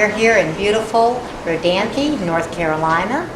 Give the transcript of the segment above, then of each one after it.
We're here in beautiful Rodante, North Carolina.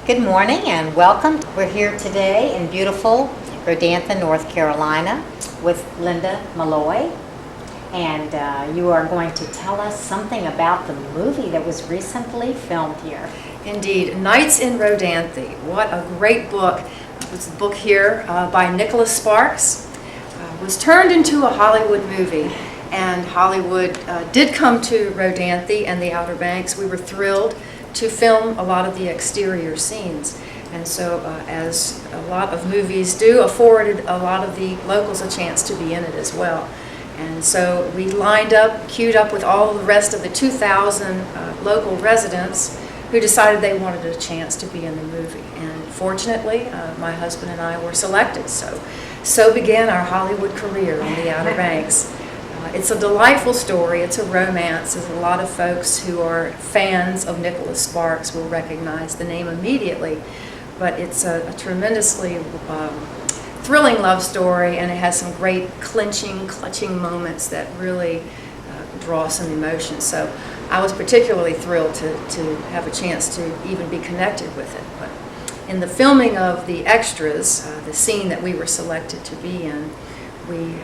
Good morning and welcome. We're here today in beautiful Rodante, North Carolina with Linda Malloy, and you are going to tell us something about the movie that was recently filmed here. Indeed, Nights in Rodante. What a great book. It's a book here by Nicholas Sparks. Was turned into a Hollywood movie, and Hollywood did come to Rodante and the Outer Banks. We were thrilled to film a lot of the exterior scenes, and so as a lot of movies do, afforded a lot of the locals a chance to be in it as well. And so we lined up, queued up with all the rest of the 2,000 local residents who decided they wanted a chance to be in the movie. And fortunately, my husband and I were selected. So began our Hollywood career on the Outer Banks. It's a delightful story. It's a romance. There's a lot of folks who are fans of Nicholas Sparks will recognize the name immediately. But it's a tremendously thrilling love story, and it has some great clutching moments that really draw some emotion. So I was particularly thrilled to have a chance to even be connected with it. But in the filming of the extras, the scene that we were selected to be in, we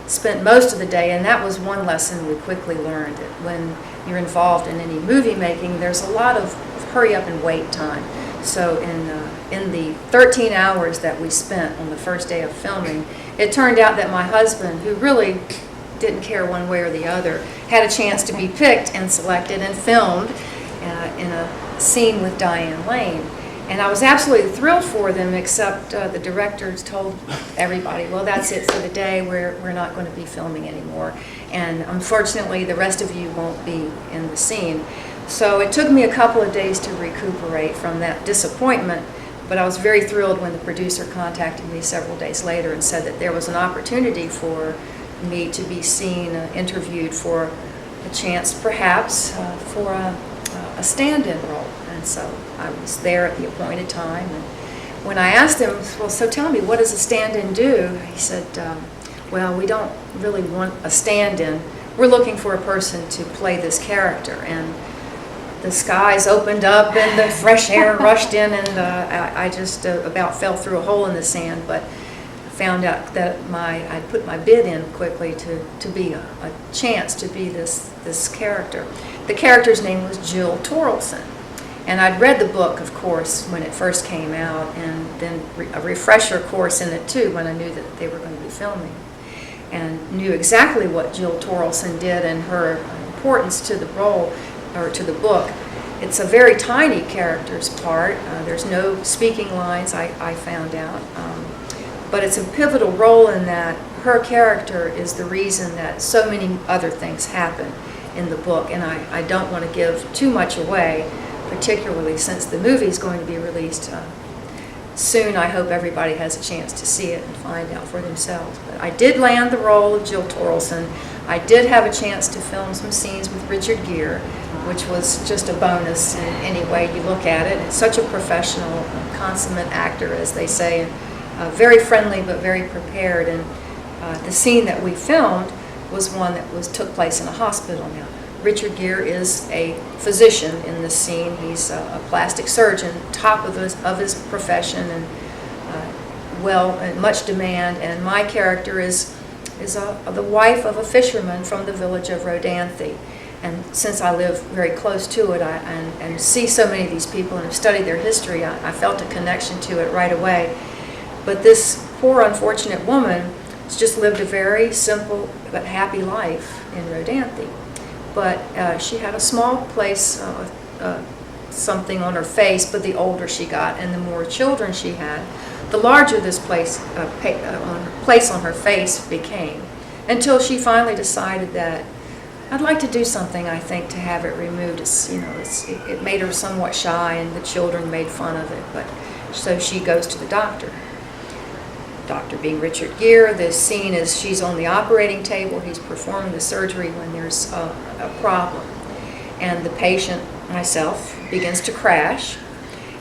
spent most of the day, and that was one lesson we quickly learned, that when you're involved in any movie making, there's a lot of hurry up and wait time. So in the 13 hours that we spent on the first day of filming, it turned out that my husband, who really didn't care one way or the other, had a chance to be picked and selected and filmed in a scene with Diane Lane. And I was absolutely thrilled for them, except the directors told everybody, well, that's it for the day. We're not going to be filming anymore. And unfortunately, the rest of you won't be in the scene. So it took me a couple of days to recuperate from that disappointment, but I was very thrilled when the producer contacted me several days later and said that there was an opportunity for me to be seen, interviewed for a chance perhaps for a stand-in role. And so I was there at the appointed time, and when I asked him, well, so tell me, what does a stand-in do? He said, well, we don't really want a stand-in. we're looking for a person to play this character. And the skies opened up and the fresh air rushed in, and I just about fell through a hole in the sand, but found out that I put my bid in quickly to be a chance to be this character. The character's name was Jill Torelson, and I'd read the book, of course, when it first came out, and then a refresher course in it too when I knew that they were going to be filming, and knew exactly what Jill Torelson did and her importance to the role, or to the book. It's a very tiny character's part. There's no speaking lines, I found out. But it's a pivotal role in that her character is the reason that so many other things happen in the book. And I don't want to give too much away, particularly since the movie is going to be released soon. I hope everybody has a chance to see it and find out for themselves. But I did land the role of Jill Torelson. I did have a chance to film some scenes with Richard Gere, which was just a bonus in any way you look at it. It's such a professional, consummate actor, as they say, and very friendly but very prepared. And the scene that we filmed was one that took place in a hospital. Now, Richard Gere is a physician in this scene. He's a plastic surgeon, top of his profession, and in much demand. And my character is the wife of a fisherman from the village of Rodante. And since I live very close to it and see so many of these people and have studied their history, I felt a connection to it right away. But this poor, unfortunate woman has just lived a very simple but happy life in Rodante. But she had a small place, something on her face, but the older she got and the more children she had, the larger this place on her face became, until she finally decided that I'd like to do something, I think, to have it removed. It made her somewhat shy, and the children made fun of it. But so she goes to the doctor. Doctor being Richard Gere. The scene is she's on the operating table. He's performing the surgery when there's a problem, and the patient, myself, begins to crash.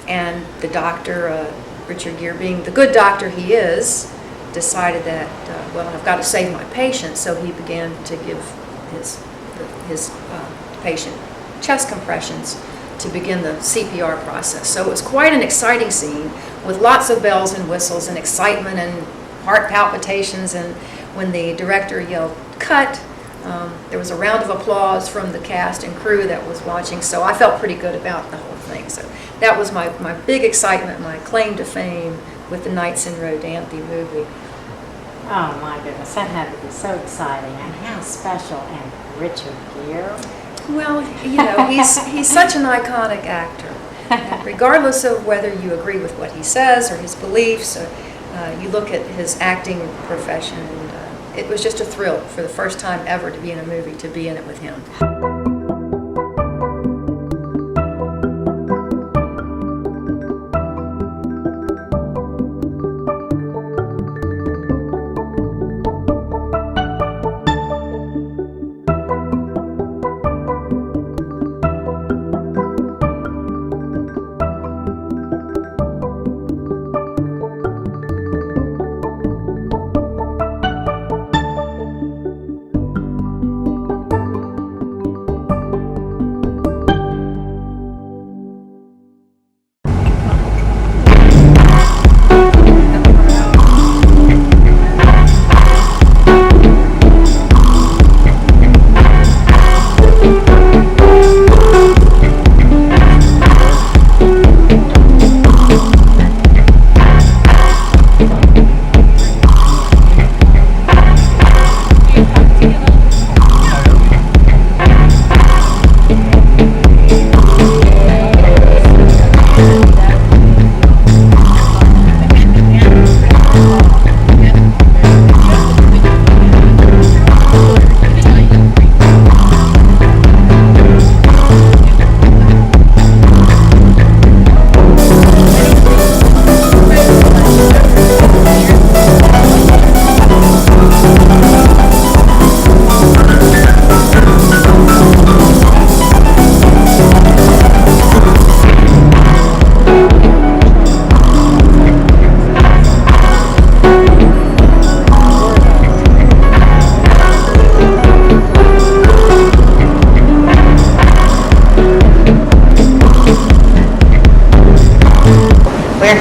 And the doctor, Richard Gere, being the good doctor he is, decided that well, I've got to save my patient. So he began to give his patient chest compressions to begin the CPR process. So it was quite an exciting scene with lots of bells and whistles and excitement and heart palpitations. And when the director yelled "cut," there was a round of applause from the cast and crew that was watching. So I felt pretty good about the whole thing. So that was my big excitement, my claim to fame with the Nights in Rodante movie. Oh my goodness, that had to be so exciting. And how special. And Richard Gere. Well, he's such an iconic actor. And regardless of whether you agree with what he says or his beliefs, you look at his acting profession, and it was just a thrill for the first time ever to be in a movie, to be in it with him.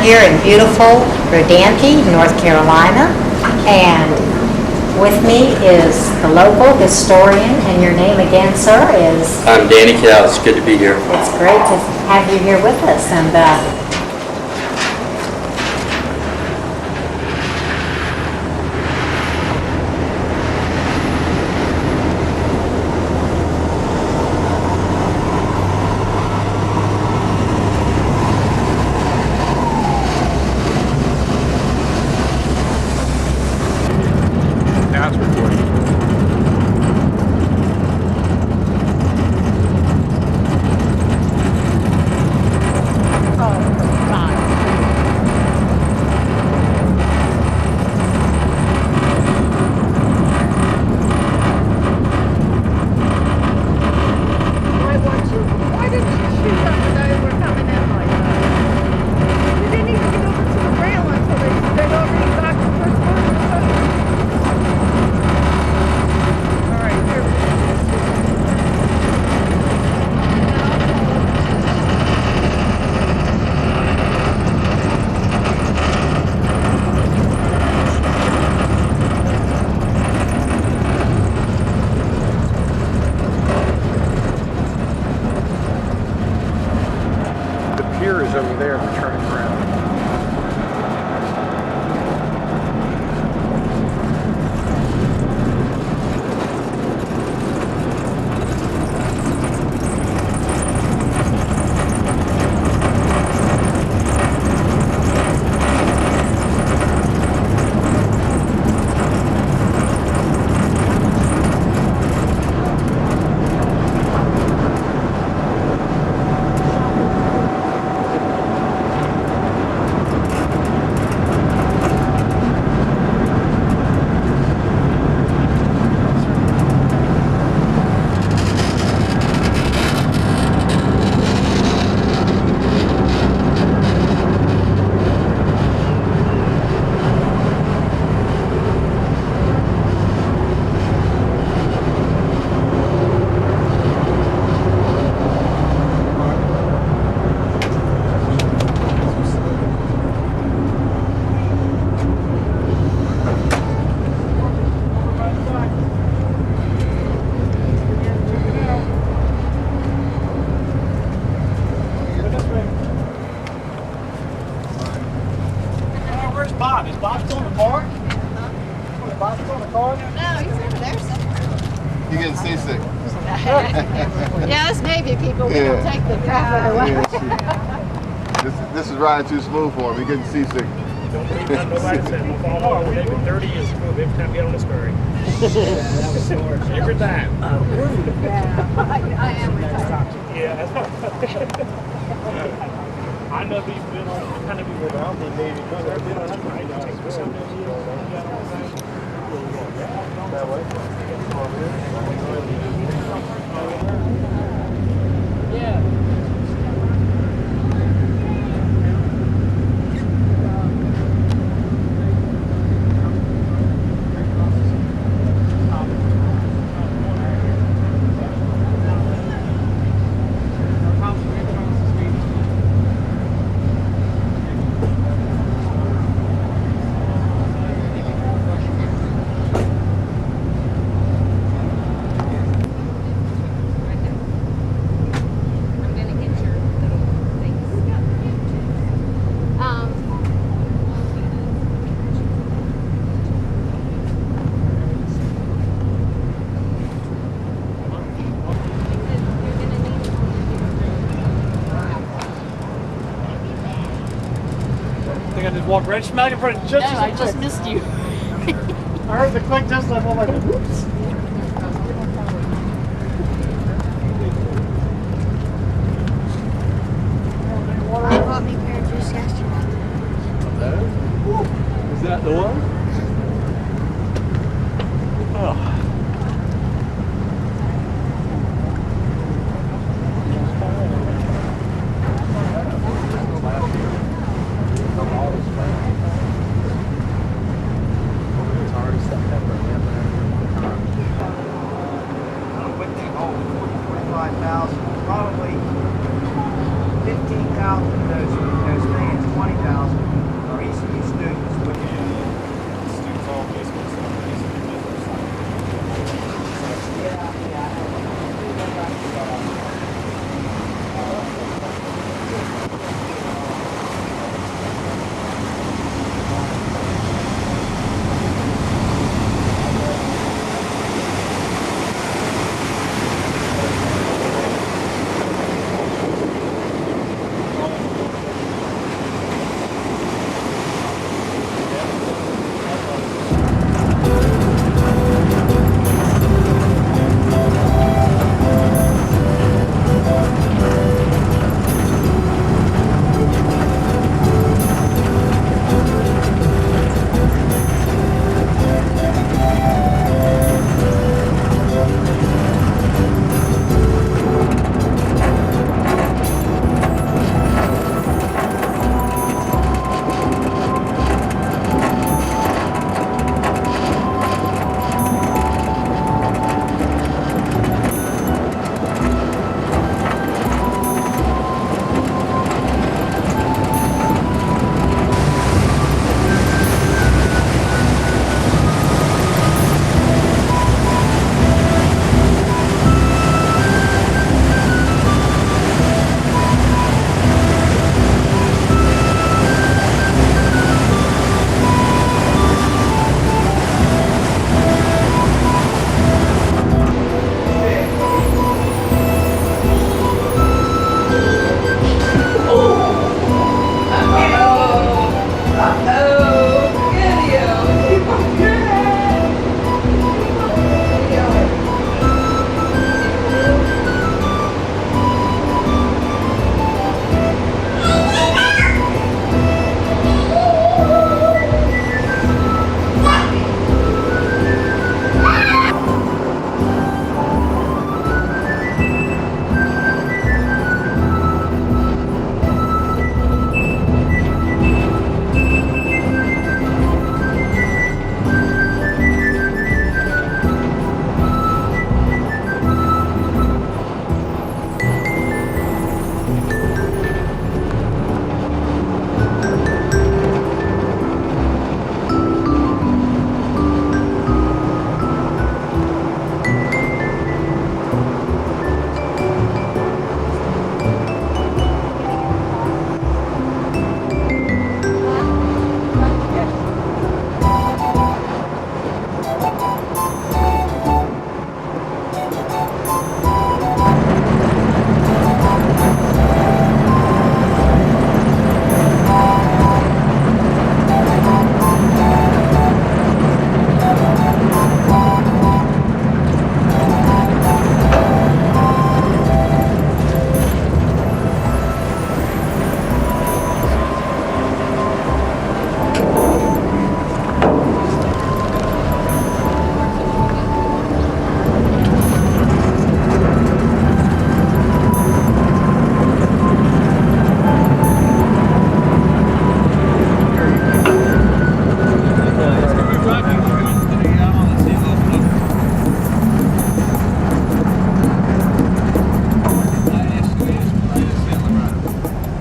here in beautiful Rodante, North Carolina, and with me is the local historian, and your name again, sir, is? I'm Danny Cal. It's good to be here. It's great to have you here with us, and That's recording. Why didn't you shoot them when they were coming in like that? You didn't even get over to the rail until they'd already got the first one. All right, here we go. The pier is over there. We're turning around. Where's Bob? Is Bob still in the car? Is Bob still in the car? No, he's over there somewhere. You getting seasick? Yes, maybe people will take the traffic away. This is riding too smooth for him. He getting seasick. Don't believe that nobody said. We'll follow over. They've been 30 years ago. Every time we get on this ferry. Every time. I am retired. Yeah. I know these been on kind of be around the maybe. I think I just walked right smack in front of just No, I just missed you. I heard the click just like, I'm like, oops. I bought me a pair of juice yesterday. Is that the one? Oh. Probably 15,000 of those fans, 20,000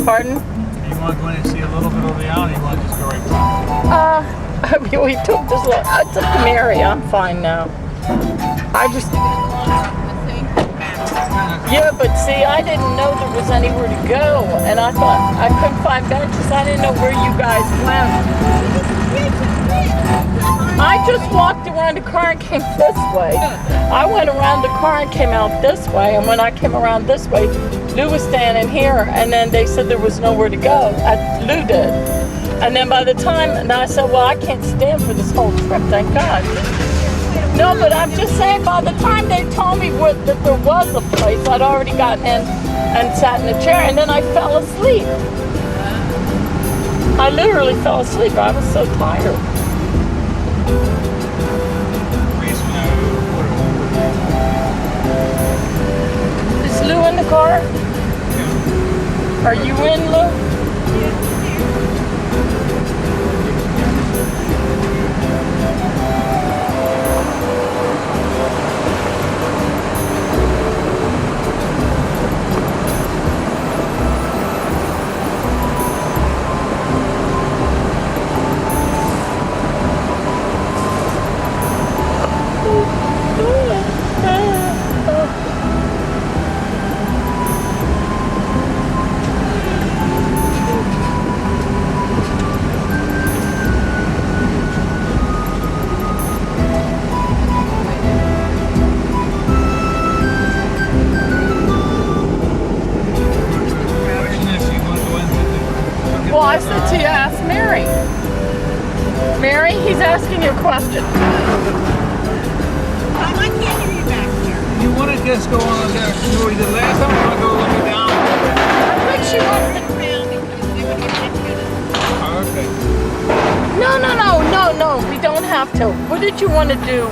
Pardon? You want to go in and see a little bit of the island, or you want to just go right back? We took this look. I took the Mary. I'm fine now. I just. Yeah, but see, I didn't know there was anywhere to go, and I thought I couldn't find benches. I didn't know where you guys went. I just walked around the car and came this way. I went around the car and came out this way, and when I came around this way, Lou was standing here, and then they said there was nowhere to go. Lou did. And then by the time, and I said, well, I can't stand for this whole trip, thank God. No, but I'm just saying, by the time they told me that there was a place, I'd already gotten in and sat in a chair, and then I fell asleep. I literally fell asleep. I was so tired. Is Lou in the car? Are you in, Lou? Well, I said to you, ask Mary. Mary, he's asking you a question. I can't hear you back here. You want to just go on there, do what you did last time, or you want to go look it down? I think she wants to. Oh, okay. No, we don't have to. What did you want to do?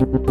you.